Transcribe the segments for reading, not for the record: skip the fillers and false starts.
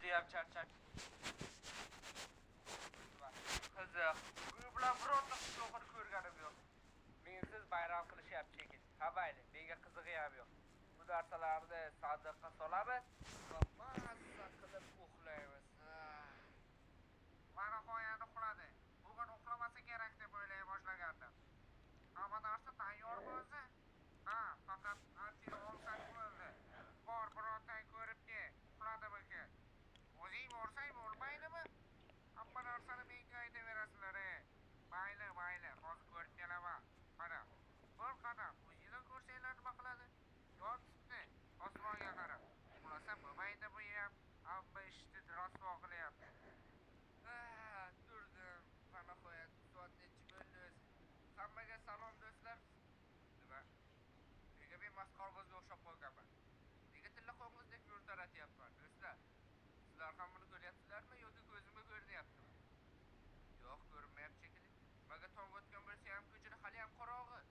judayam charchab qiziq. U bilan bironta qishloqni ko'rganim yo'q. Mensiz bayram qilishyapti shekilli. Ha mayli, menga qizig'i ham yo'q. Bu narsalarni sandiqqa solamiz va mazza qilib uxlaymiz. Mana qo'yadi uxladi. Bugun uxlamasa kerak deb o'ylay boshlagandim. Hamma narsa tayyor bo'lsa, faqat artini olsak bo'ldi. Bor birontang ko'rib ke, uxladimikin. O'zing borsang bo'lmaydimi? Hamma narsani menga aytaverasizlar. Mayli, hozir ko'rib kelaman. Mana, bir qadam o'zinglar ko'rsanglar nima qiladi? Yotibdi, osmonga qarab. Uxlasa bo'lmaydi bu ham. Hamma ishni rasvo qilyapti. Turdim. Mana qo'yadi. Soat nechi bo'ldi o'zi? Hammaga salom do'stlar. Nima? Nega men masxarabozga o'xshab qolganman? Nega tilla qo'ng'izdek nur taratyapman, do'stlar? Sizlar ham buni ko'ryapsizlarmi yoki ko'zimga ko'rinyaptimi? Yo'q, ko'rinmayapti shekilli. Nimaga tong otgan bo'lsa ham ko'chada hali ham qorong'i.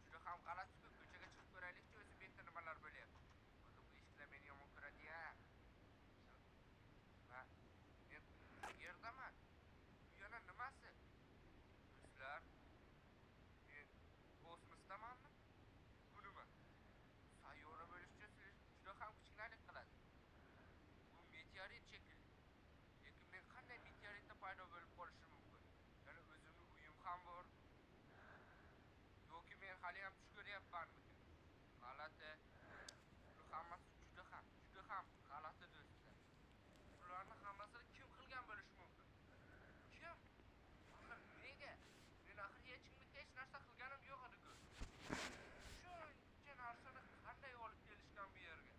Juda ham g'alati-ku, ko'chaga chiqib ko'raylikchi, o'zi bu yerda nimalar bo'lyapti. Hozir bu eshiklar meni yomon ko'radi-ya. Men yerdaman. Bu yana nimasi? Do'stlar, men kosmosdamanmi? Bu nima? Sayyora bo'lishcha juda ham kichkinalik qiladi. Bu meteorit shekilli. Lekin men qanday meteoritda paydo bo'lib qolishim mumkin? Yana o'zimning uyim ham bor. Yoki men hali ham tush ko'ryapmanmikin? G'alati. Bu hammasi juda ham g'alati do'stlar. Bularni hammasini kim qilgan bo'lishi mumkin? Kim? Axir nega? Men axir hech kimga hech narsa qilganim yo'q edi-ku. Shuncha narsani qanday olib kelishgan bu yerga?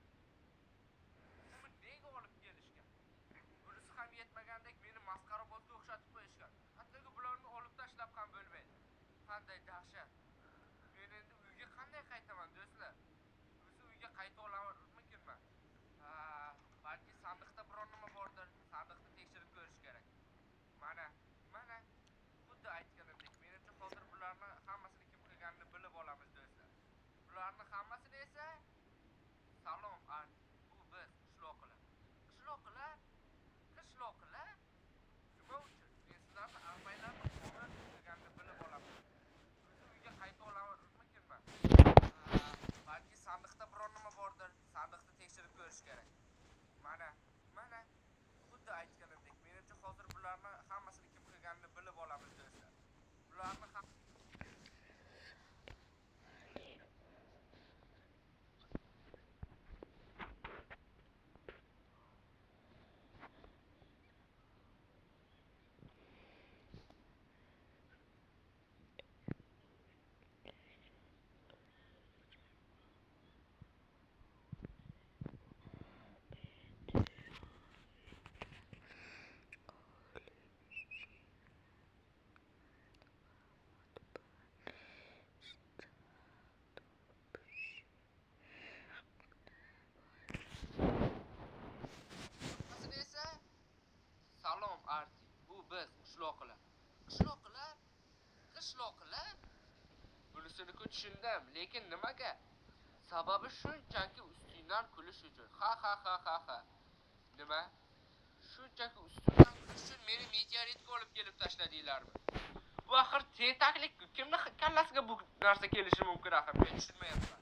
Uni nega olib kelishgan? Bunisi ham yetmagandek meni masxarabozga o'xshatib qo'yishgan. Hattoki bularni olib tashlab ham bo'lmaydi. Qanday dahshat. Men endi uyga qanday qaytaman do'stlar? O'zi uyga qayta olarmikinman? Balki sandiqda biron nima bordir. Sandiqni tekshirib ko'rish kerak. Mana, xuddi aytganimdek, menimcha hozir bularni hammasini kim qilganini bilib olamiz do'stlar. Bularni hammasini esa salom arti. Bu biz qishloqilar. Qishloqilar? Nima uchun? Men sizlarni armaylarni qoni qilganini bilib olaman. O'zi uyga qayta olarmikinman? Balki sandiqda biron nima bordir. Sandiqni tekshirib ko'rish kerak. Mana, xuddi aytganimdek, menimcha hozir bularni hammasini kim qilganini bilib olamiz do'stlar. Bularni salom arti. Bu biz qishloqilar. Qishloqilar? Bunisini tushundim, lekin nimaga? Sababi shunchaki ustingdan kulish uchun. Ha. Nima? Shunchaki ustimdan kulish uchun meni meteoritga olib kelib tashladinglarmi? Bu axir tentaklik-ku. Kimning kallasiga bu narsa kelishi mumkin axir? Men tushunmayapman.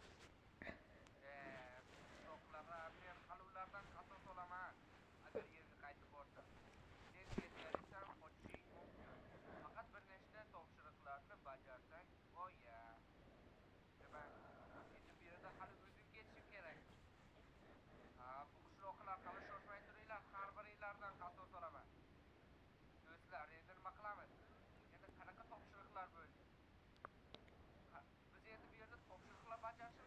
Men hali ulardan qasos olaman. Agar yerga qaytib borsam, sen meteoritdan qochishing mumkin. Faqat bir nechta topshiriqlarni bajarsang, voya. Nima? Endi bu yerda hali o'zim ketishim kerak. Bu qishloqlar hali shoshmay turinglar, har biringlardan qasos olaman. Do'stlar, endi nima qilamiz? Endi qanaqa topshiriqlar bo'ldi? Biz endi bu yerda topshiriqlar bajarishimiz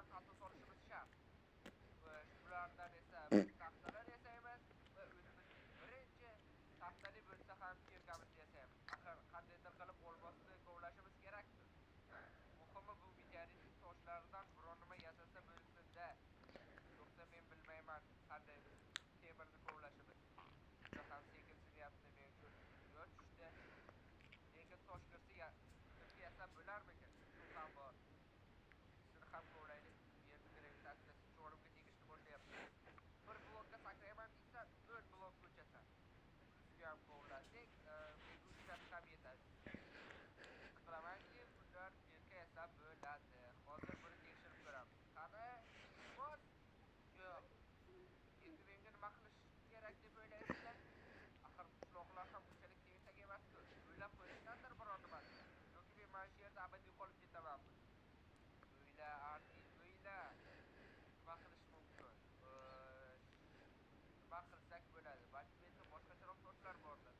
ham qasos olishimiz shart. Shulardan esa biz taxtalar yasaymiz va o'zimiz birinchi taxtali bo'lsa ham kirkamizni yasaymiz. Axir qandaydir qilib olmosni kovlashimiz kerak-ku. Muhimi bu meteorit toshlaridan biror nima yasasa bo'lsin-da. Yo'qsa men bilmayman qanday biz temirni kovlashimiz. Juda ham sekin sinyapti men uchun. Yo tushdi. Lekin tosh kirsa kirka yasab bo'larmikan? Shu ham bor. Ikkisini ham kovlaylik. Yerni gravitatsiyasi jo'rimga tegishni boshlayapti. Bir blokka sakrayman deysan, 4 blok ko'chasan. Kuzga ham kovladik. Menga 3 ta ham yetadi. Qilamanki, bular kirka yasab bo'ladi. Hozir buni tekshirib ko'ramiz. Qani? Bor? Yo'q. Endi menga nima qilish kerak deb o'ylaysizlar? Axir qishloqlar ham bunchalik tentak emas-ku. O'ylab qo'yishgandir biror nimani. Yoki men mana shu yerda abadiy qolib ketamanmi? O'yla, artist, o'yla. Nima qilish mumkin? Nima qilsak bo'ladi? Balki bu yerda boshqacharoq toshlar bordir.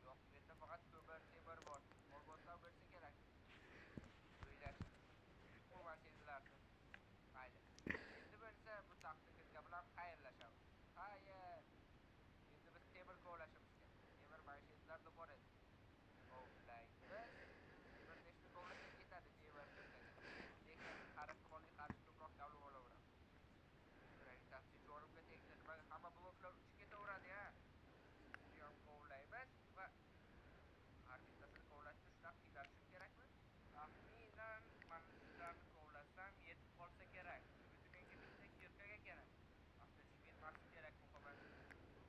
Yo'q, bu yerda faqat ko'mir, temir bor. Olmoslar bo'lsa kerak. O'ylashdi. Umuman sezilarsiz. Mayli. Endi bo'lsa bu taxta kirka bilan xayrlashamiz. Xayr. Endi biz temir kovlashimiz kerak. Temir maishatlarda bor edi. Kovlaymiz. Bir nechta kovlasak yetadi temir kirkaga. Lekin qarishimoli qarish ko'proq kavlab olaveramiz. Gravitatsiya jo'rimga tegdi. Nimaga hamma bloklar uchib ketaveradi-ya? Buni ham kovlaymiz va har bittasini kovlashda shunaqa qiynalishim kerakmi? Taxminan mana shularni kovlasam yetib qolsa kerak. O'zi menga bitta kirkaga kerak. Asli tushib ketmaslik kerak muhimi.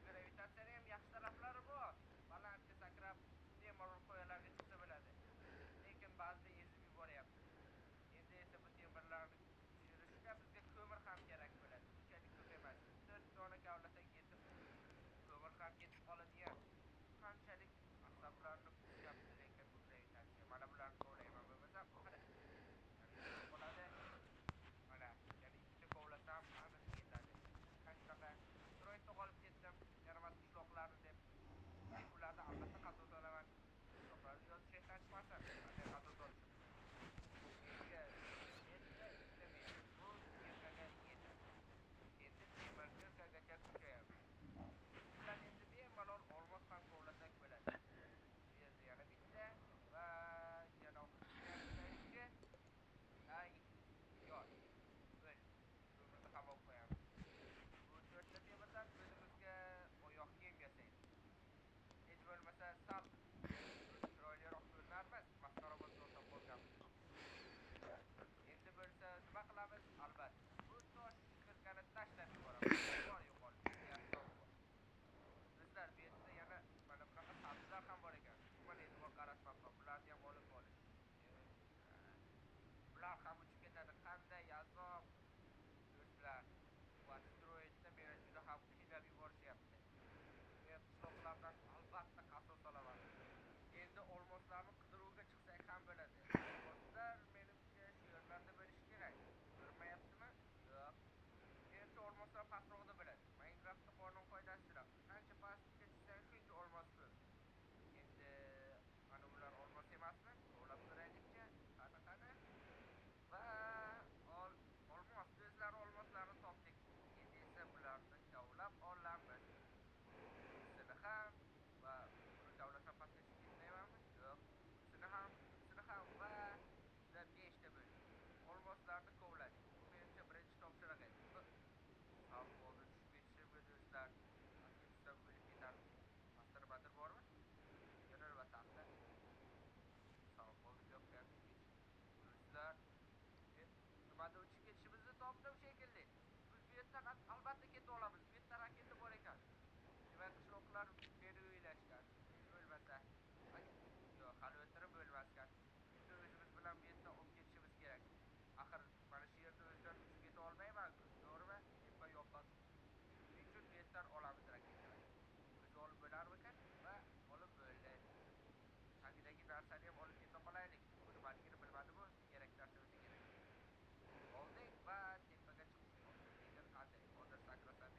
Gravitatsiyani ham yaxshi taraflari bor. Balandga sakrab temir qoyalarga chiqsa bo'ladi. Lekin ba'zida ezib yuboryapti. Endi esa bu temirlarni tushirishga bizga ko'mir ham kerak bo'ladi. Bunchalik ko'p emas. 4 dona kavlasak yetib ko'mir ham ketib qoladi-ya. Qanchalik asablarni buzayapti lekin bu gravitatsiya. Mana bularni kovlayman bo'lmasam, qani. Yana qoladi. Mana, yana ikkita kovlasam aniq yetadi. Qanaqa asteroidda qolib ketdim. Yaramas qishloqlarni deb. Ularda albatta qasos olaman. Qishloqlarni yo'l shayton chiqmasin. Qanday qasos olishim? Menga yetdi. Bu kirkaga yetadi. Endi temir kirkagacha kuchayamiz. Bilan endi bemalol olmos ham kovlasak bo'ladi. Bu yerda yana bitta va yana oxirgi. Ay, yo'q. O'l. Ko'mirni ham olib qo'yamiz. Bu 4 ta temirdan o'zimizga oyoq kiyim yasaymiz. Hech bo'lmasa sal chiroyliroq ko'rinarmiz. Masxarabozga o'xshab qolganmiz. Endi bo'lsa nima qilamiz? Albatta. Bu tosh kirkani tashlab yuboramiz. Bor yo'qolib ketgan bor. Do'stlar, bu yerda yana mana bunaqa sabzlar ham bor ekan. Umuman e'tibor qaratmabman. Bularni ham olib olish. Bular ham uchib ketadi. Qanday azob. Do'stlar, bu asteroidda meni juda ham qiynab yuborishyapti. Men qishloqlardan albatta qasos olaman. Endi olmoslarni qidiruvga chiqsak ham bo'ladi. Olmoslar menimcha shu yerlarda bo'lishi kerak. Ko'rinmayaptimi? Yo'q. Menimcha olmoslar pastroqda bo'ladi. Minecraftda qonun qoidasi shunaqa. Qancha pastga tushsang shuncha olmos ko'p. Endi mana bular olmos emasmi? Kovlab ko'raylikchi. Qani. Va olmos, do'stlar, olmoslarni topdik. Endi esa bularni kavlab olamiz. Ikkisini ham va buni kavlasam pastga tushib ketmaymanmi? Yo'q. Unisini ham va 5 ta bo'ldi. Olmoslarni kovladik. Bu menimcha birinchi topshiriq edi. Savdoga tushib ketishimga do'stlar. Pastga tushsam o'lib ketarmiz. Pastda nimadir bormi? Yana nima taxta? Savdoga yo'qdan tushib ketish. Do'stlar, men nimada uchib ketishimizni topdim shekilli. Biz bu yerdan albatta keta olamiz. Bu yerda raketa bor ekan. Demak, qishloqlar meni o'ylashgan. Hech bo'lmasa, yo'q, hali o'tirib bo'lmaskan. Endi o'zimiz bilan bu yerdan olib ketishimiz kerak. Axir mana shu yerda o'zdan uchib keta olmayman-ku, to'g'rimi? Tepa yopiq. Shuning uchun bu yerdan olamiz raketalarni. O'zi olib bo'larmikan? Va olib bo'ldi. Tagidagi narsani ham olib keta qolaylik. Bu nimaligini bilmadim-ku, kerak narsa o'zi kerak. Oldik va tepaga chiqdik. Lekin qanday? Hozir sakrasam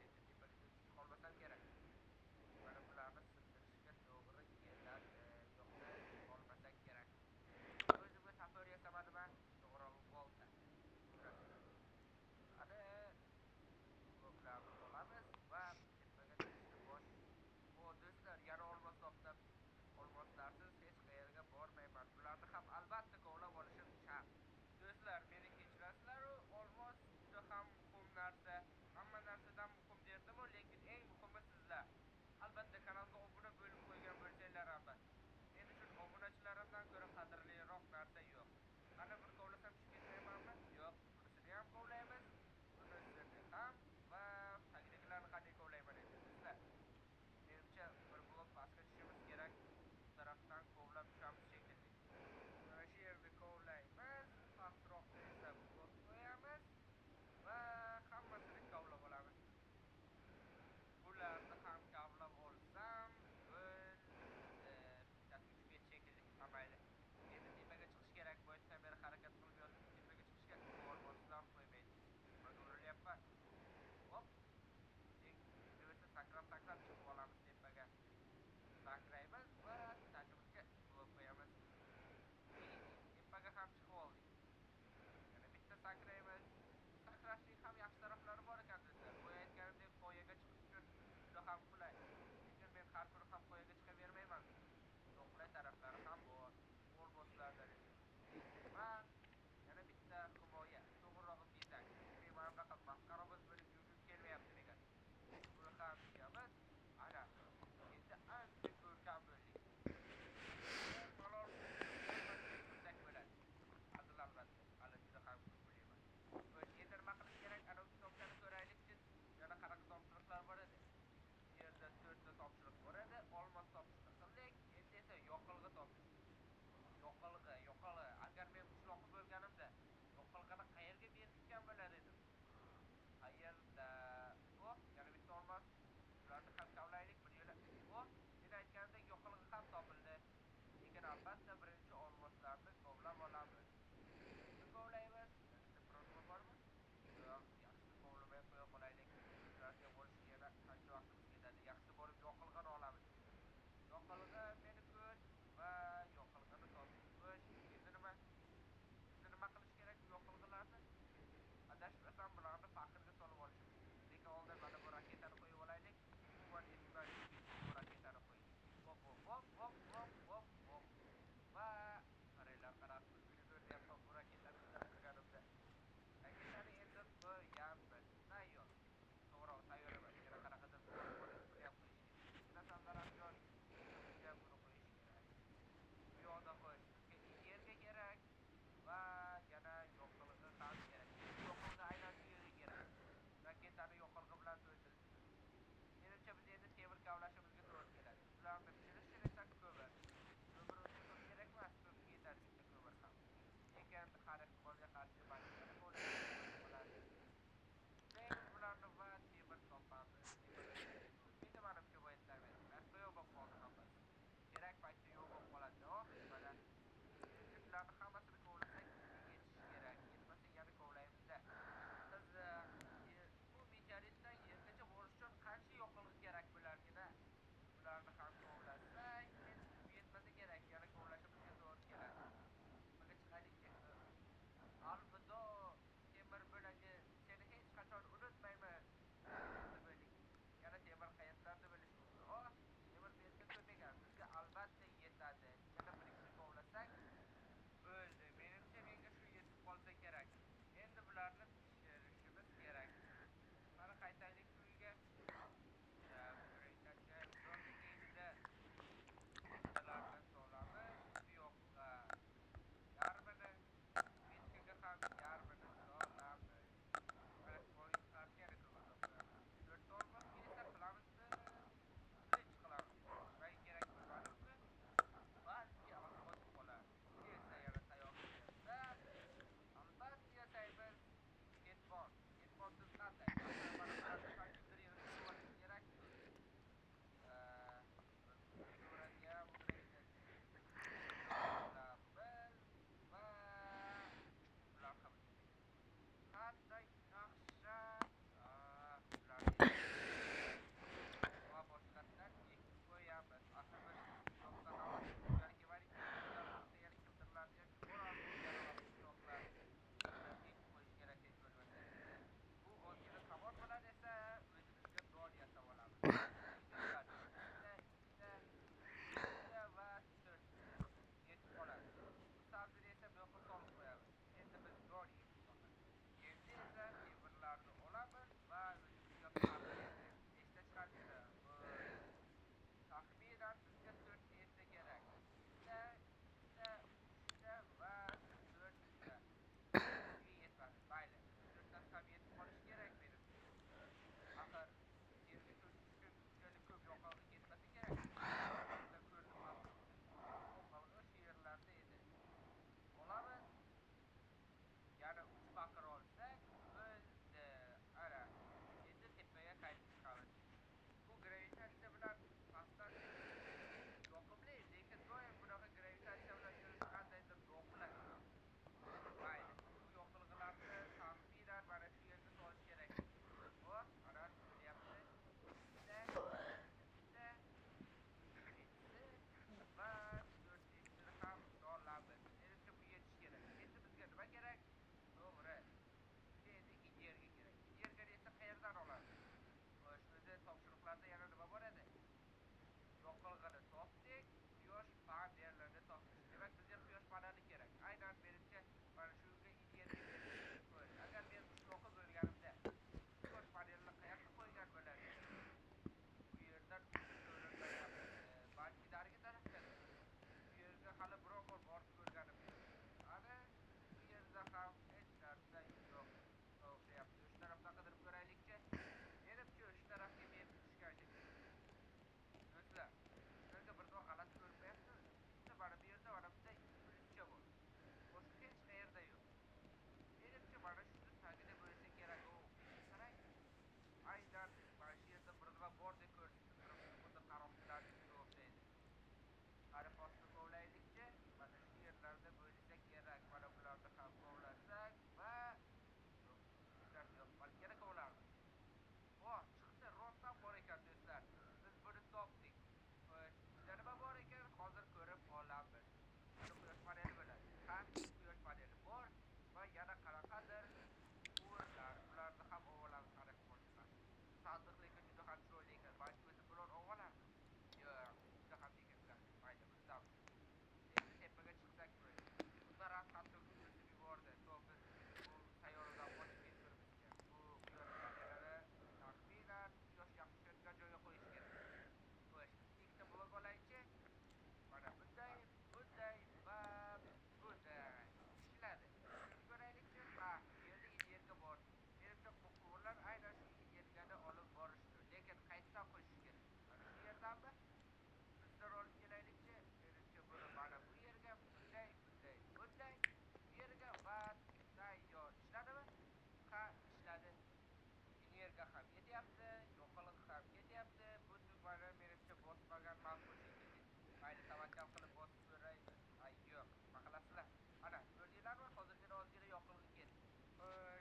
yo'lga ham ketyapti, yo'qolib ham ketyapti. Bu tugmani menimcha bosmagan ma'qul shekilli. Mayli tavakkal qilib bosib ko'raymiz. Ay yo'q, nima qilasizlar? Ana, ko'rdinglarmi? Hozirgina ozgina yoqilg'i ketdi.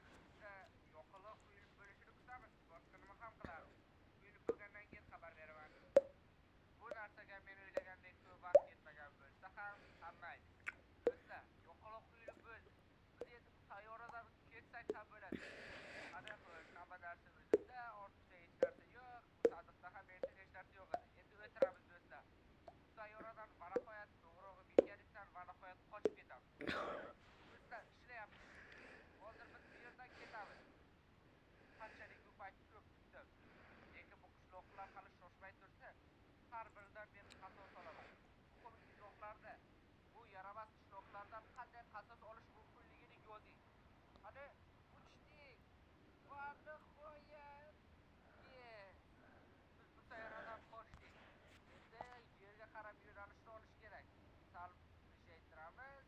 Shunda yoqilg'i quyilib bo'lishini kutamiz. Boshqa nima ham qilamiz? Quyilib bo'lgandan keyin xabar beraman. Bu narsaga men o'ylagandek ko'p vaqt ketmagan bo'lsa ham mayli. Do'stlar, yo'qolg'i quyilib bo'ldi. Biz endi bu sayyoradan ketsak ham bo'ladi. Ana xo'sh, hamma narsa o'zimda, ortiqcha hech narsa yo'q. Bu sandiqda ham menimcha hech narsa yo'q edi. Endi o'tiramiz do'stlar. Bu sayyoradan vanoqoyat, to'g'rig'i meteoritdan vanoqoyat qochib ketamiz. Do'stlar, ishlayapti. Hozir biz bu yerdan ketamiz. Qanchalik bu payt ko'p kutdim. Lekin bu qishloqlar hali shoshmay tursa, har biridan men qasos olaman. Muhim qishloqlarda, bu yaramas qishloqlardan qanday qasos olish mumkinligini yozing. Hadi uchdik. Va nihoyat. Yes. Biz bu sayyoradan qochdik. Endi yerga qarab yo'nalishni olish kerak. Sal kuchaytiramiz.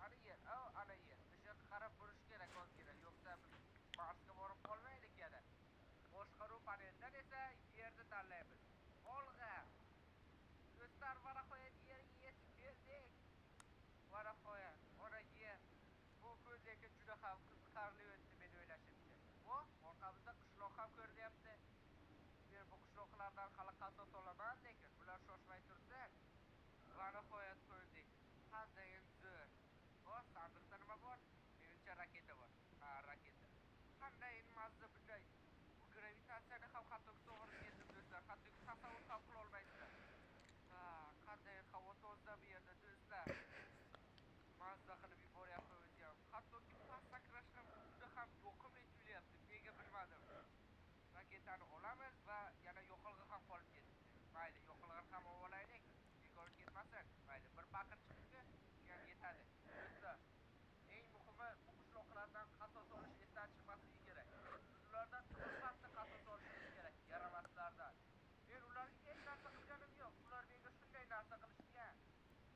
Ana yer, ana yer. O'sha qarab burish kerak ozgina. Yo'qsa biz Marsga borib qolmaylik yana. Boshqaruv panelidan esa yerni tanlaymiz. Olg'a. Do'stlar, mana qo'yib yerga yetib keldik. Mana qo'yib, ona yer. Bu ko'zga juda ham qiziqarli o'tdi men o'ylashimcha. Orqamizda qishloq ham ko'rinyapti. Men bu qishloqlardan hali qasos olaman, lekin bular shoshmay tursa, mana qo'yib ko'rdik. Qandayin zo'r. Sandiqda nima bor? Menimcha raketa bor. Ha, raketa. Qandayin mazza bunday. Bu gravitatsiyani ham hattoki to'g'ri keldim do'stlar. Hattoki tasavvur ham qila olmaysizlar. Qanday havo toza bu yerda do'stlar. Mazza qilib yuboryapti o'zi ham. Hattoki past sakrash ham juda ham yoqimli tuyulyapti. Nega bilmadim. Raketani olamiz va yana yo'qolg'i ham qolib ketdi. Mayli, yo'qolg'ini ham olaylik. Bekor ketmasin. Mayli, bir baqirchiqqa ham yetadi. Do'stlar, eng muhimi bu qishloqlardan qasos olish esdan chiqmasligi kerak. Biz ulardan sifatli qasos olishimiz kerak, yaramaslardan. Men ularga hech narsa qilganim yo'q. Ular menga shunday narsa qilishgan.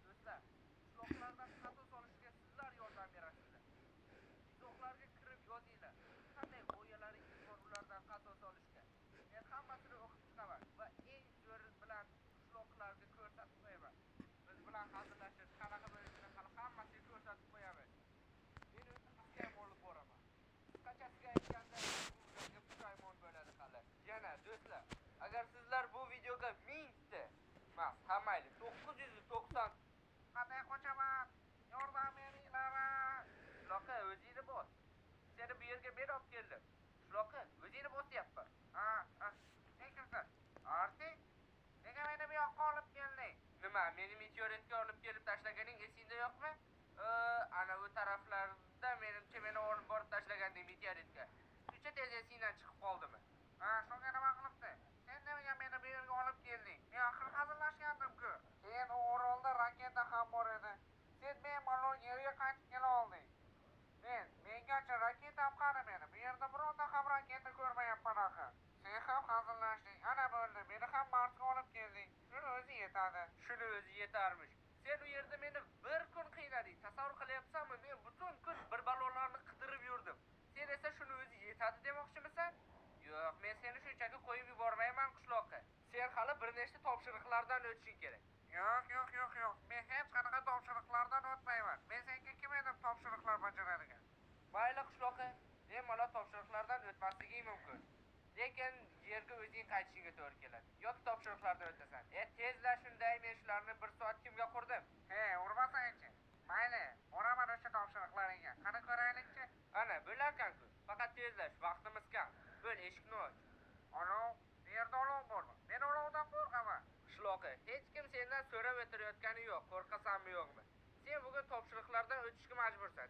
Do'stlar, qishloqlardan qasos olishga sizlar yordam berasizlar. Qishloqlarga kirib yozinglar. Qanday g'oyalaringiz bor ulardan qasos olishga? Men hammasini o'qib chiqaman va eng zo'ri bilan qishloqlarga ko'rsatib qo'yaman. Biz bilan hazillashish, qanaqa bo'lishini hali hammasiga ko'rsatib qo'yaman. Men o'zi ham olib boraman. Qisqachasiga aytganda, bu pushaymon bo'ladi hali. Yana do'stlar, agar sizlar bu videoga 1000 ta emas, mayli 990 qanday qochaman? Yordam beringlar. Shloqa, o'zingni bos. Seni bu yerga men olib keldim. Shloqa, o'zingni bosyapman. Sen kimsan? Arti? Nega meni bu yoqqa olib kelding? Nima, meni meteoritga olib kelib tashlaganing esingda yo'qmi? Ana bu taraflarda menimcha meni olib borib tashlaganding meteoritga. Shuncha tez esingdan chiqib qoldimi? Shunga nima qilibdi? Sen nega meni bu yerga olib kelding? Men axir hazillashgandim-ku. Keyin u orolda raketa ham bor edi. Sen bemalol yerga qaytib kela olding. Mengacha raketam qani meni? Bu yerda bironta ham raketa ko'rmayapman axir. Sen ham hazillashding. Ana bo'ldi. Meni ham Marsga olib kelding. Shuni o'zi yetadi. Shuni o'zi yetarmish. Sen u yerda meni bir kun qiynading. Tasavvur qilyapsanmi? Men butun kun bir balolarni qidirib yurdim. Sen esa shuni o'zi yetadi demoqchimisan? Yo'q, men seni shunchaki qo'yib yubormayman qishloqqa. Sen hali bir nechta topshiriqlardan o'tishing kerak. Yo'q. Men hech qanaqa topshiriqlardan o'tmayman. Men senga kim edim topshiriqlar bajaradigan? Mayli qishloqqa, bemalol topshiriqlardan o'tmasliging mumkin. Lekin yerga o'zing qaytishingga to'g'ri keladi. Yoki topshiriqlardan o'tasan. Tezla shunday, men shularni 1 soat kimga qurdim? Urmasang-chi. Mayli, boraman o'sha topshiriqlaringga. Qani ko'raylikchi. Ana, bo'larkan-ku. Faqat tezlash, vaqtimiz kam. Bo'l, eshikni och. Olov, bu yerda olov bormi? Men olovdan qo'rqaman. Qishloqi, hech kim sendan so'rab o'tirayotgani yo'q. Qo'rqasanmi yo'qmi? Sen bugun topshiriqlardan o'tishga majbursan.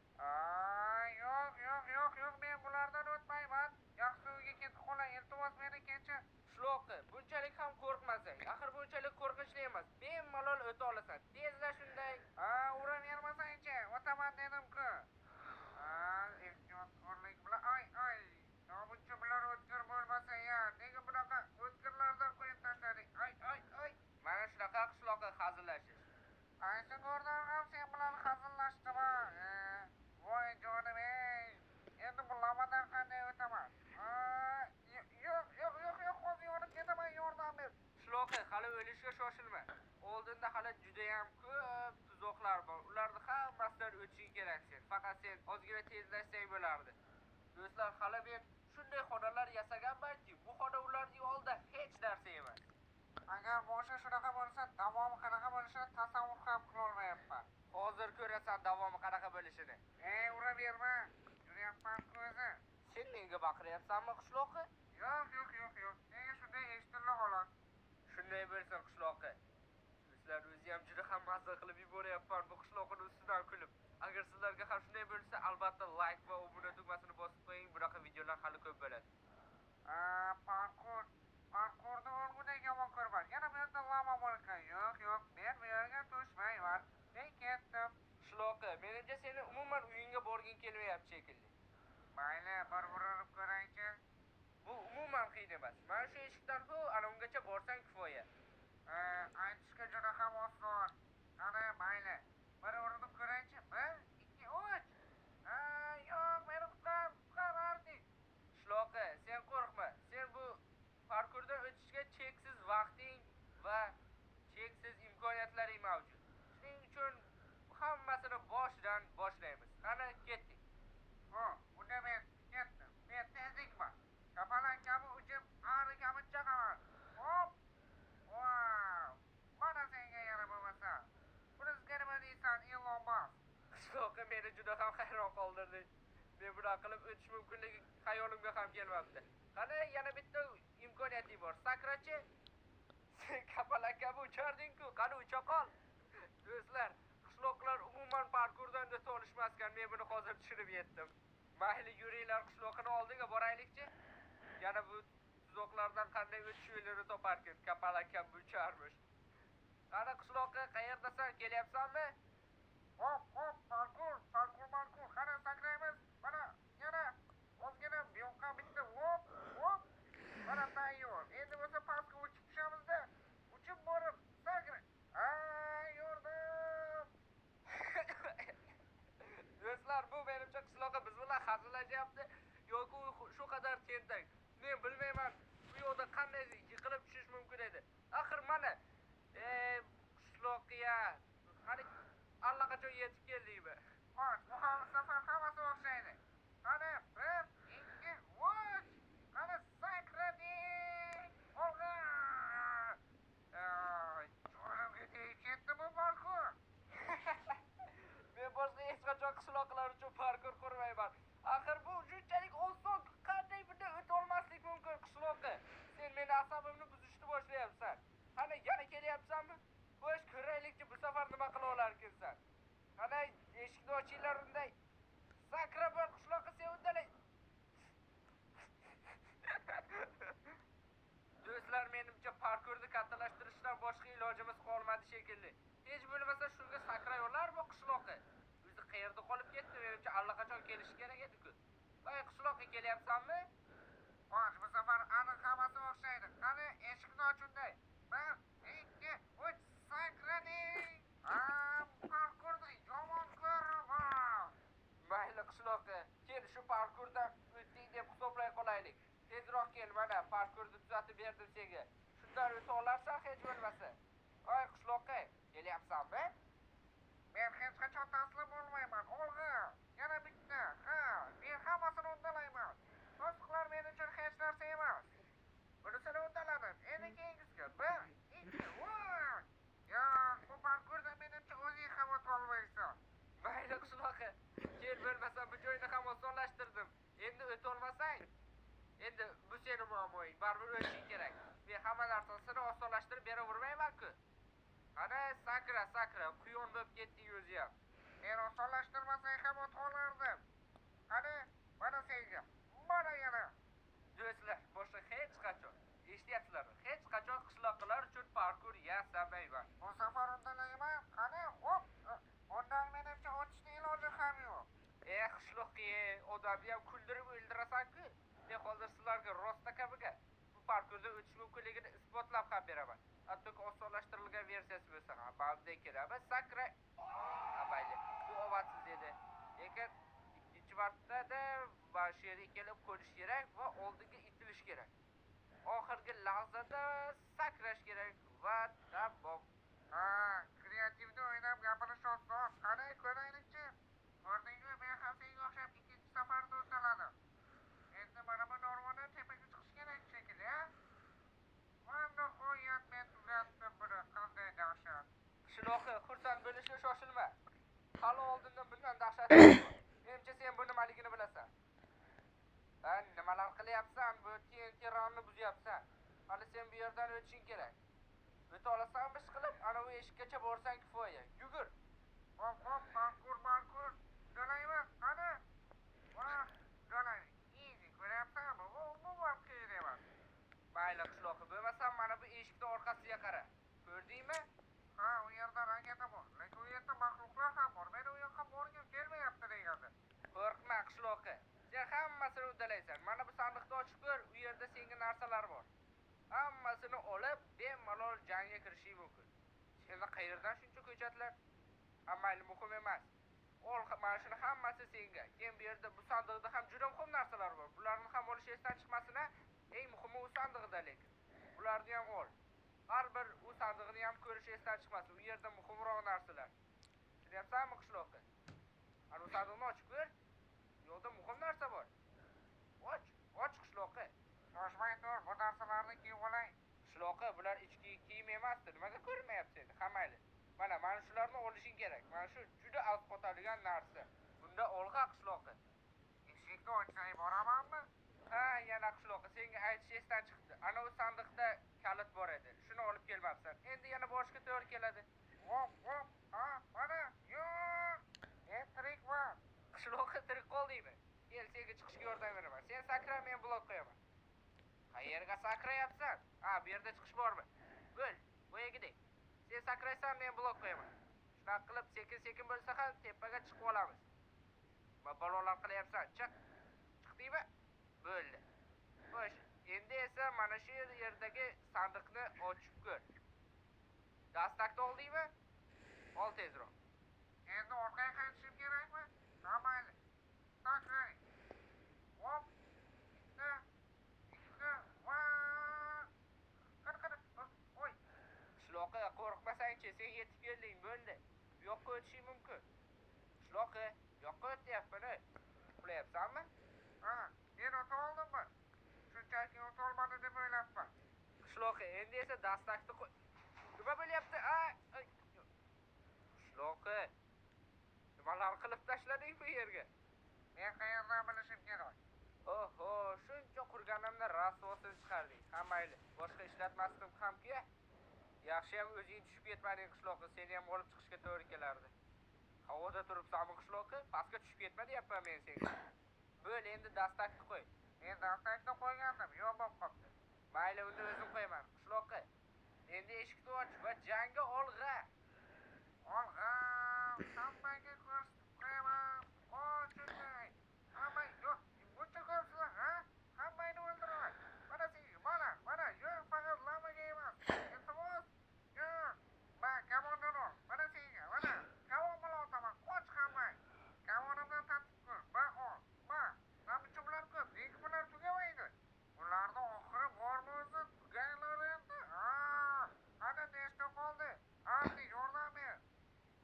Yo'q, men bulardan o'tmayman. Yaxshi uyga ketib qolay, iltimos meni kechir. Shloqi, bunchalik ham qo'rqmasang. Axir bunchalik qo'rqinchli emas. Bemalol o'ta olasan. Tezla shunday. Uravermasang-chi, o'taman dedim-ku. Ehtiyotkorlik bilan buncha bular o'tkir bo'lmasa ya. Nega bunaqa o'tkirlardan qo'yib tashlading? Mana shunaqa qishloqqa hazillashish. Qaysi ko'rdim ham sen bilan hazillashdimi? Voy jonim ey. Endi bu lavadan qanday o'taman? tezlashsak bo'lardi. Do'stlar, hali men shunday xonalar yasaganmanki, bu xona ularning oldida hech narsa emas. Agar boshi shunaqa bo'lsa, davomi qanaqa bo'lishini tasavvur ham qila olmayapman. Hozir ko'rasan davomi qanaqa bo'lishini. Uraverma. Yuryapman-ku o'zi. Sen menga baqiryapsanmi, qishloqi? Yo'q. Nega shunday eshitildi xolos? Shunday bo'lsin, qishloqi. Sizlar o'zi ham juda ham mazza qilib yuboryapman bu qishloqning ustidan kulib. Agar sizlarga ham shunday bo'lsa, albatta like va obuna tugmasini bosib qo'ying. Bunaqa videolar hali ko'p bo'ladi. Parkurni o'lgudek yomon ko'rman. Yana bu yerda lama bor ekan. Yo'q, men bu yerga tushmayman. Men ketdim. Qishloqi, menimcha seni umuman uyingga borging kelmayapti shekilli. Mayli, bir urinib ko'raychi. Bu umuman qiyin emas. Mana shu eshikdan ana ungacha borsang kifoya. Aytishga juda ham oson. Qani, mayli. Bir urinib ko'raychi. 1, 2, 3. Yo'q, meni qutqarardik. Qishloqi, sen qo'rqma. Sen bu parkurdan o'tishga cheksiz vaqting va cheksiz imkoniyatlaring mavjud. Shuning uchun hammasini boshidan boshlaymiz. Qani, ketdik. Unda men ketdim. Men tezlikman. Kapalak kabi uchib, ari kabi chaqaman. Hop! Wow! Mana senga yana bo'lmasa. Bunisiga nima deysan, Elon Musk? Qishloqi, meni juda ham hayron qoldirding. Men bunaqa qilib o'tish mumkinligi xayolimga ham kelmabdi. Qani, yana bitta imkoniyating bor. Sakrachi. Sen kapalak kabi ucharding-ku. Qani, ucha qol. Do'stlar, qishloqlar umuman parkurdan da olishmaskan. Men buni hozir tushunib yetdim. Mayli, yuringlar, qishloqning oldiga boraylikchi. Yana bu tuzoqlardan qanday o'tish yo'lini toparkin. Kapalak kabi ucharmish. Qani, qishloqqa qayerdasan? Kelyapsanmi? Hop, parkur. Qani sakraymiz. Mana, yana ozgina bu yoqqa bitta hop. Mana tayyor. Endi bo'lsa pastga uchib tushamiz-da. Uchib borib, sakray. Yurdim. Do'stlar, bu menimcha qishloqqa biz bilan hazillashyapti yoki shu qadar tentak. Men bilmayman, bu yoqda qanday yiqilib tushish mumkin edi. Axir mana qishloqqa qani allaqachon yetib keldikmi? Xo'sh, bu safar hammasi o'xshaydi. Qani, 1, 2, 3. Qani sakradik. Olg'a. Jo'ramga tegib ketdi bu parkur. Men boshqa hech qachon qishloqlar uchun parkur qurmayman. Axir bu shunchalik oson, qanday bunda o'ta olmaslik mumkin qishloqqa? Sen meni asabimni buzishni boshlayapsan. Qani, yana kelyapsanmi? Xo'sh, ko'raylikchi bu safar nima qila olarkinsan. Qani, eshikni ochinglar unday. Sakrab bor qishloqqa, sen undalay. Do'stlar, menimcha parkurni kattalashtirishdan boshqa ilojimiz qolmadi shekilli. Hech bo'lmasa shunga sakray olarmi qishloqqa? O'zi qayerda qolib ketdi? Menimcha allaqachon kelishi kerak edi-ku. Voy, qishloqqa kelyapsanmi? Xo'sh, bu safar aniq hammasi o'xshaydi. Qani, eshikni och unday. 1, 2, 3. Sakradik. Parkurni yomon ko'raman. Mayli qishloqqa, kel shu parkurdan o'tding deb hisoblay qolaylik. Tezroq kel, mana parkurni tuzatib berdim senga. Shundan o'ta olarsan hech bo'lmasa. Voy, qishloqqa, kelyapsanmi? Men hech qachon taslim bo'lmayman. Olg'a. Yana bitta. Men hammasini uddalayman. To'siqlar men uchun hech narsa emas. Bunisini uddaladim. Endi keyingisiga 1, 2, 3. Bu parkurda menimcha o'zing ham o'tolmaysan. Mayli qishloqqa, kel bo'lmasa bu joyni ham osonlashtirdim. Endi o'tolmasang, endi bu seni muammoing. Baribir o'tishing kerak. Men hamma narsasini osonlashtirib beravermayman-ku. Qani, sakra, quyon bo'lib ketding o'zi ham. Men osonlashtirmasang ham o'tolardim. Qani, mana senga. Mana yana. Do'stlar, boshqa hech qachon, eshityapsizlarmi? Hech qachon qishloqlar uchun parkur yasamayman. Bu safar undalayman. Qani, hop. Undan menimcha o'tishning iloji ham yo'q. Qishloqqa, odamni ham kuldirib o'ldirasan-ku. Men hozir sizlarga rosta kabiga bu parkurda o'tish mumkinligini isbotlab ham beraman. Hattoki osonlashtirilgan versiyasi bo'lsa ham ba'zida kelamiz. Sakra. Mayli, bu omadsiz edi. Lekin ikkinchi martada mana shu yerga kelib qo'nish kerak va oldinga intilish kerak. Oxirgi lahzada sakrash kerak va tamom. Kreativni o'ynab gapirish oson. Qani, ko'raylikchi. Ko'rdingmi, men ham senga o'xshab Qishloqi, xursand bo'lishga shoshilma. Hali oldindan bundan dahshatli bor. Menimcha sen bu nimaligini bilasan. Nimalar qilyapsan? Bu TNT buzyapsan. Hali sen bu yerdan o'tishing kerak. O'ta olasan ish qilib, ana u eshikkacha borsang kifoya. Yugur. Hop, bankur. Dolayman, qani? Vah, dolay. Easy, ko'ryapsanmi? Bu ham qiyin emas. Mayli qishloqi, bo'lmasam mana bu eshikning orqasiga qara. Ko'rdingmi? Ha, u yerda raketa bor. Lekin u yerda maxluqlar ham bor. Men u yoqqa borgim kelmayapti degandi. Qo'rqma qishloqi. Sen hammasini uddalaysan. Mana bu sandiqni ochib ko'r, u yerda senga narsalar bor. Hammasini olib, bemalol jangga kirishing mumkin. Senda qayerdan shuncha ko'chatlar? Mayli, muhim emas. Ol, mana shuni hammasi senga. Keyin bu yerda bu sandiqda ham juda muhim narsalar bor. Bularni ham olish esdan chiqmasin-a. Eng muhimi u sandiqda lekin. Bularni ham ol. Har bir u sandiqni ham ko'rish esdan chiqmasin. U yerda muhimroq narsalar. Tushunyapsanmi qishloqi? Ana u sandiqni ochib ko'r. Bu yerda muhim narsa bor. Och qishloqi. Shoshmay tur, bu narsalarni kiyib olay. Qishloqi, bular ichki kiyim emasdi. Nimaga ko'rmayapsan? Hamayli. Mana shularni olishing kerak. Mana shu juda asqotadigan narsa. Bunda olg'a qishloqi. Eshikni ochsang boramanmi? Ha, yana qishloqi, senga aytish esdan chiqdi. Ana u sandiqda kalit bor edi. Shuni olib kelmabsan. Endi yana boshqa to'g'ri keladi. Hop, ha, mana, yo'q. Men tirikman. Qishloqi tirik qoldingmi? Kel, senga chiqishga yordam beraman. Sen sakra, men blok qo'yaman. Qayerga sakrayapsan? Ha, bu yerda chiqish bormi? Bo'l, bo'yagidek. Sen sakraysan, men blok qo'yaman. Shunaqa qilib sekin-sekin bo'lsa ham tepaga chiqib olamiz. Balolar qilyapsan, chiq. Chiqdingmi? Bo'ldi. Xo'sh, endi esa mana shu yerdagi sandiqni ochib ko'r. Dastakni oldingmi? Ol tezroq. Endi orqaga qaytishim kerakmi? Ha, mayli. Sakray. Hop. Ikkita. Vaa. Qani. Oy. Qishloqi, qo'rqmasang-chi, sen yetib kelding, bo'ldi. Bu yoqqa o'tishing mumkin. Qishloqi, yoqqa o'tyapman-ku. Uxlayapsanmi? Ha, men o'ta oldimmi? Shunchaki o'ta olmadi deb o'ylabman. Qishloqi, endi esa dastakni qo'y. Nima bo'lyapti? Qishloqi, nimalar qilib tashlading bu yerga? Men qayerdan bilishim kerak? Oho, shuncha qurganimda rasvosini chiqarding. Ha, mayli, boshqa ishlatmasdim ham-ku. Yaxshiyam o'zing tushib ketmading qishloqi, seni ham olib chiqishga to'g'ri kelardi. Havoda turibsanmi qishloqi? Pastga tushib ketma deyapman men senga. Bo'l, endi dastakni qo'y. Men dastakni qo'ygandim, yo'q bo'lib qolibdi. Mayli, unda o'zim qo'yaman. Qishloqi, endi eshikni och va jangga olg'a. Olg'a, hammaga ko'rsatib qo'yaman. Ochunday. Hamma yo'q, buncha ko'psizlar, ha? Hammani o'ldiraman. Mana senga, mana, yo'q, faqat lamaga emas. Iltimos, yo'q. Kamondan ol. Mana senga, mana. Kamon bilan otaman, qoch hammang. Kamonimdan tatib ko'r, ol. Namichumlar ko'p, lekin bular tugamaydi. Bularni oxiri bormi o'zi? Tuganglar endi. Ana nechta qoldi? Arti, yordam ber.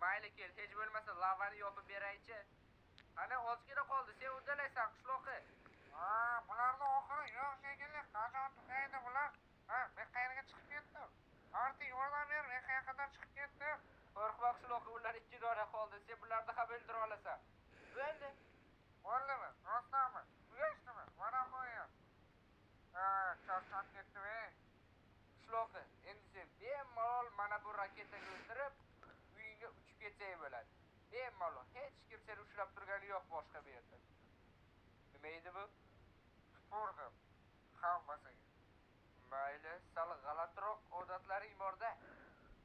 Mayli, kel, hech bo'lmasa lavani yopib beraychi. Ana ozgina qoldi, sen uddalaysan qishloqi. Bularni oxiri yo'q shekilli. Qachon tugaydi bular? Men qayerga chiqib ketdim? Arti, yordam ber, men qayerdan chiqib ketdim? Qo'rqma qishloqi, ular 2 dona qoldi. Sen bularni ham o'ldira olasan. Bo'ldi. Bo'ldimi? Rostdanmi? Tugashdimi? Mana qo'ying. Charchab ketdim-ey. Qishloqi, endi sen bemalol mana bu raketaga o'tirib, uyingga uchib ketsang bo'ladi. Bemalol, hech kim seni ushlab turgani yo'q boshqa bu yerda. Nima edi bu? Tupurdim. Hammasiga. Mayli, sal g'alatiroq odatlaring bor-da.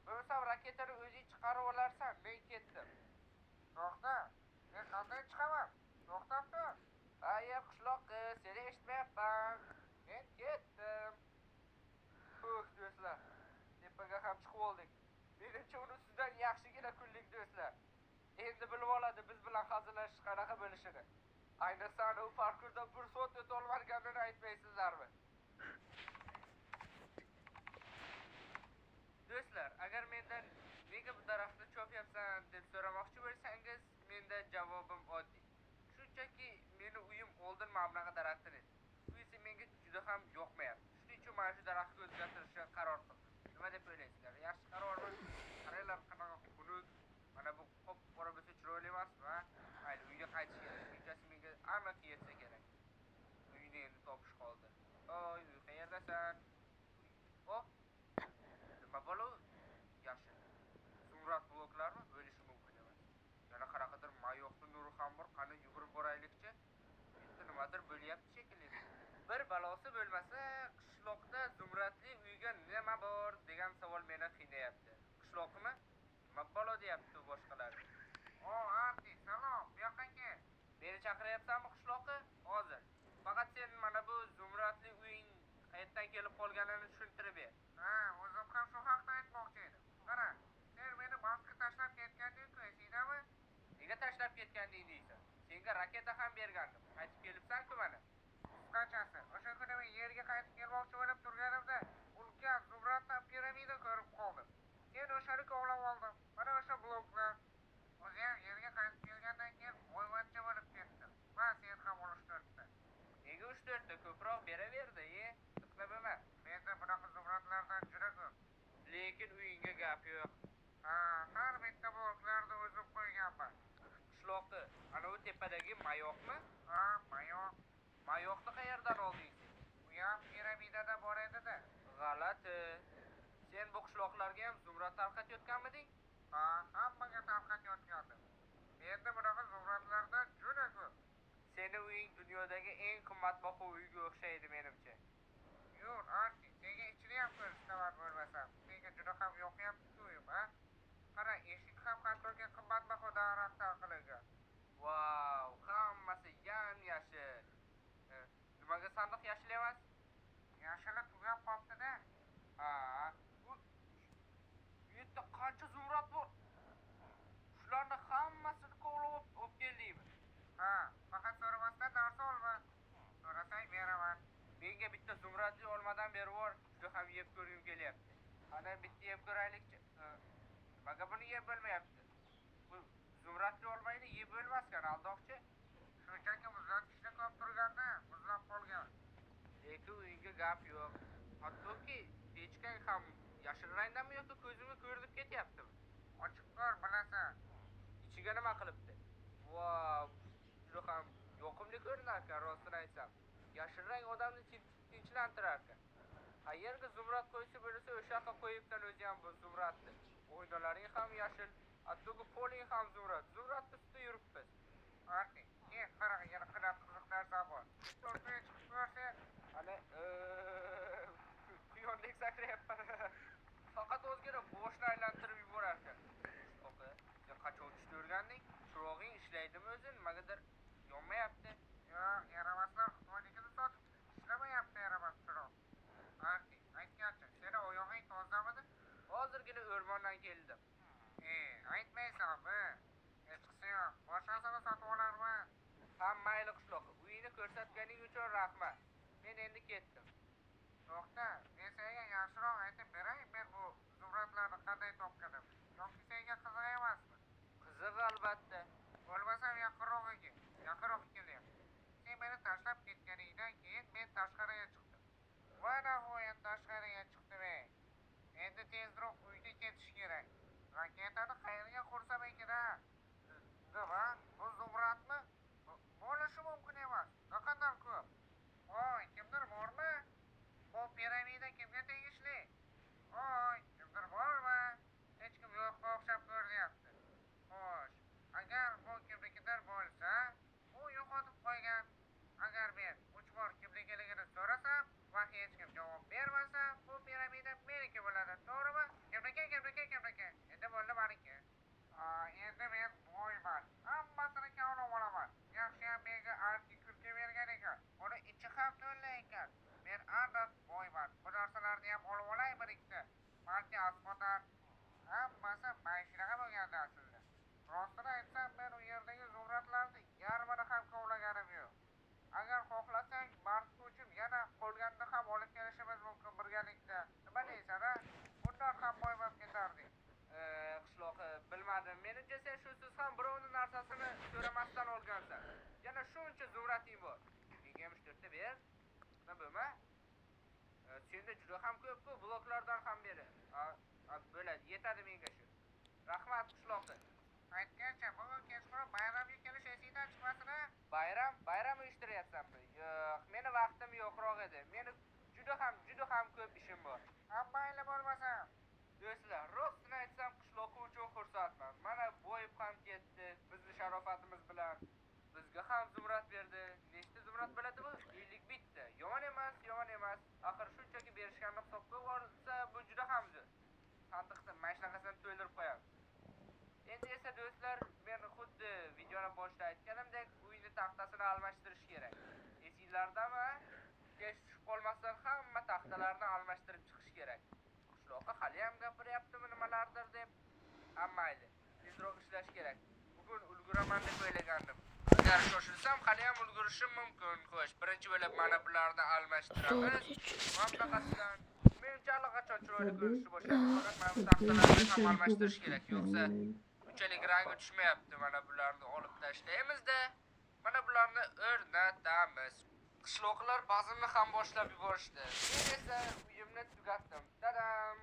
Bo'lmasa raketani o'zing chiqarib olarsan, men ketdim. To'xta. Men qanday chiqaman? To'xtab tur. Hayır qishloqi, seni eshitmayapman. Men ketdim. Do'stlar, tepaga ham chiqib oldik. Menimcha uni ustidan yaxshigina kunlik do'stlar. Endi bilib oladi biz bilan hazillashish qanaqa bo'lishini. Ayniqsa u parkurda 1 soat o'ta olmaganini aytmaysizlarmi? Do'stlar, agar mendan nega bu daraxtni chopyapsan deb so'ramoqchi bo'lsangiz, menda javobim oddiy. Shunchaki meni uyim oldin mana bunaqa daraxtdan edi. Bu esa menga juda ham yoqmayapti. Shuning uchun mana shu daraxtga o'zgartirishga qaror qildim. Nima deb o'ylaysizlar? Yaxshi qarormi? Qaranglar qanaqa qaytish kerak. Shunchasi menga aniq yetsa kerak. Uyni endi topish qoldi. Oy, uy qayerdasan? Oh, nima bo'lu? Yashil. Zumrad bloklarmi? Bo'lishi mumkin emas. Yana qaraqadir mayoqning nuri ham bor. Qani yugurib boraylikchi. Endi nimadir bo'lyapti shekilli. Bir balosi bo'lmasa, qishloqda Zumradli uyga nima bor degan savol meni qiynayapti. Qishloqmi? Nima balo deyapti boshqalar. O, Arti, salom, bu yoqqa kel. Meni chaqiryapsanmi qishloqqa? Hozir. Faqat sen mana bu Zumradli uying qayerdan kelib qolganini tushuntirib ber. Ha, o'zim ham shu haqda aytmoqchi edim. Qara, sen meni mastga tashlab ketganding-ku, esidami? Nega tashlab ketganding deysan? Senga raketa ham bergandim. Qaytib kelibsan-ku mana. Qisqachasi, o'sha kuni men yerga qaytib kelmoqchi bo'lib turganimda ulkan Zumraddan piramida ko'rib qoldim. Keyin o'shani kovlab oldim. Mana o'sha bloklar. O'zi ham yerga qaytib kelgandan keyin boyvachcha bo'lib ketdim. Va sen ham urish to'rtda. Nega 3-4 ta ko'proq beraverdi, Diqqat bo'lma. Menda bunaqa Zumradlardan juda ko'p. Lekin uyingga gap yo'q. Ha, har bitta bloklarni o'zim qo'yganman. Qishloqda ana u tepadagi mayoqmi? Ha, mayoq. Mayoqni qayerdan olding sen? Bu ham piramidada bor edi-da. G'alati. Sen bu qishloqlarga ham Zumrad tarqatayotganmiding? Ha, hammaga tarqatayotgandim. Menda bunaqa Zumradlardan juda ko'p. Seni uying dunyodagi eng qimmatbaho uyga o'xshaydi menimcha. Yur, Arti, senga ichini ham ko'rsataman bo'lmasam. Senga juda ham yoqyapti uyim, ha? Qara, eshik ham hattoki qimmatbaho daraxtdan qilingan. Vau, hammasi yam-yashil. Nimaga sandiq yashil emas? Yashili tugab qolibdi-da. Ha, bu yerda qancha Zumrad bor? Shularni hammasini kovlab olib keldingmi? Ha, faqat so'ramasdan dars olma. So'rasang beraman. Menga bitta Zumradli olmadan berib yubor. Juda ham yeb ko'rgim kelyapti. Ana bitta yeb ko'raylikchi. Nimaga buni yeb bo'lmayapti? Bu Zumradli olmayni yeb bo'lmaskan aldoqchi. Shunchaki muzlatkichda ko'p turganda muzlab qolgan. Lekin uyingga gap yo'q. Hattoki pechkang ham yashil rangdanmi yoki ko'zimga ko'rinib ketyaptimi? Ochiq ko'r, bilasan. Ichiga nima qilibdi? Vau, juda ham yoqimli ko'rinar ekan, rostini aytsam. Yashil rang odamni tinchlantirar ekan. Qayerga Zumrad qo'ysa bo'lsa, o'sha yoqqa qo'yibsan o'zi ham bu Zumradni. O'ynalaring ham yashil, hattoki poling ham Zumrad. Zumradni ustida yuribmiz. Arti, kel, qara, yana qanday qiziq narsa bor. To'rtga chiqib ko'rsa, Ana quyondek sakrayapman. Faqat o'zgina boshni aylantirib yuborar ekan. Oqa, sen qachon tushni o'rganding? Chirog'ing ishlaydimi o'zi? Nimagadir yonmayapti. yo'q, yaramaslar Xitoynikini sotib ishlamayapti yaramas chiroq. Arti, aytgancha, seni oyog'ing tozamidi? Hozirgina o'rmondan keldim. Aytmaysanmi? Hechqisi yo'q. Boshqasini sotib olarman. Ham mayli qishloq. Uyini ko'rsatganing uchun rahmat. Men endi ketdim. To'xta, men senga yaxshiroq aytib beray, men bu Zumradlarni qanday topganim. Yoki senga qiziq emasmi? Qiziq albatta. Bo'lmasam yaqinroq keling. Sen meni tashlab ketganingdan keyin men tashqariga chiqdim. Va nihoyat tashqariga chiqdim. Endi tezroq uyga ketish kerak. Raketani qayerga qursam ekan-a? Nima? Bu Zumradmi? Bo'lishi mumkin emas. Naqadar ko'p. Voy, kimdir bormi? Bu piramida kimga tegishli? Voy, kimdir bormi? Hech kim yo'qqa o'xshab ko'rinyapti. Xo'sh, agar bu kimnikidir bo'lsa, u yo'qotib qo'ygan. Agar men 3 bor kimnikiligini so'rasam va hech kim javob bermasa, bu piramida meniki bo'ladi. To'g'rimi? Kimniki? Endi bo'ldi meniki. Endi men boyman. Hammasini kavlab olaman. Yaxshiyam menga Arti kulga bergan ekan. Uni ichi ham to'la ekan. Men aniq boyman. Bu narsalarni ham olib olay birikda. Balki asbotar. Hammasi mashinaga bo'lganda aslida. Rostini aytsam, men u yerdagi Zumradlarni yarmini ham kovlaganim yo'q. Agar xohlasang, Marsga uchib yana qolganini ham olib kelishimiz mumkin birgalikda. Nima deysan-a? Bundan ham boyib ketardik. Qishloq, bilmadim. Menimcha sen shusiz ham birovning narsasini so'ramasdan olgansan. Yana shuncha Zumrading bor. Menga ham 3-4 ta ber. Nima bo'lma? Senda juda ham ko'p-ku, bloklardan ham beri. Bo'ladi, yetadi menga shu. Rahmat qishloqi. Aytgancha bugun kechqurun bayramga kelish esingdan chiqmasin-a? Bayram uyushtiryapsanmi? Yo'q, meni vaqtim yo'qroq edi. Meni juda ham ko'p ishim bor. Mayli bo'lmasa. Do'stlar, rostini aytsam, qishloqi uchun xursandman. Mana bo'yib ham ketdi, bizni sharofatimiz bilan. Bizga ham zumrad berdi. Nechta zumrad bo'ladi bu? 51 ta. Yomon emas. Axir shunchaki berishganini hisobga olsa, bu juda ham zo'r. Sandiqni mashinasidan to'ldirib qo'yamiz. Endi esa do'stlar, men xuddi videoni boshida aytganimdek, uyni taxtasini almashtirish kerak. Esinglardami? Kech tushib qolmasdan hamma taxtalarni almashtirib chiqish kerak. Qishloqqa hali ham gapiryaptimi nimalardir deb. Mayli, tezroq ishlash kerak. Bugun ulguraman deb o'ylagandim. Agar shoshilsam, hali ham ulgurishim mumkin. Xo'sh, birinchi bo'lib mana bularni almashtiramiz. Mamlakatdan menimcha allaqachon chiroyli ko'rinishi boshladi. Faqat mana bu taxtalarni ham almashtirish kerak, yo'qsa unchalik rangi tushmayapti. Mana bularni olib tashlaymiz-da, mana bularni o'rnatamiz. Qishloqlar bazmni ham boshlab yuborishdi. Men esa uyimni tugatdim. Dadam.